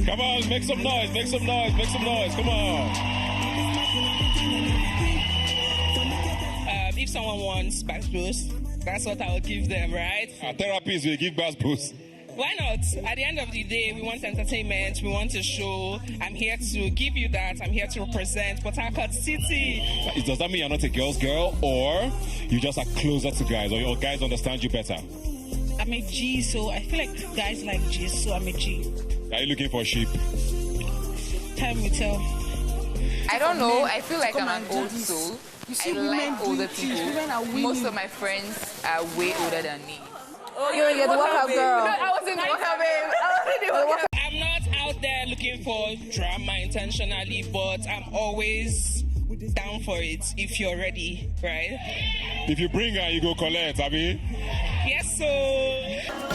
Come on, make some noise, make some noise, make some noise. Come on. If someone wants back boost, that's what I will give them, right? Our therapists will give back boost. Why not? At the end of the day, we want entertainment, we want a show. I'm here to give you that. I'm here to represent Port Harcourt City. Does that mean you're not a girl's girl, or you just are closer to guys, or your guys understand you better? I'm a G, so I feel like guys like G, so I'm a G. Are you looking for sheep? Time will tell. I don't know. I feel like I'm an old soul. You see, I women like older do people. women are winning. Most of my friends are way older than me. Oh, you're the workout girl. No, I wasn't the workout babe. I'm not out there looking for drama intentionally, but I'm always down for it if you're ready, right? If you bring her, you go collect, I mean. Yes, so.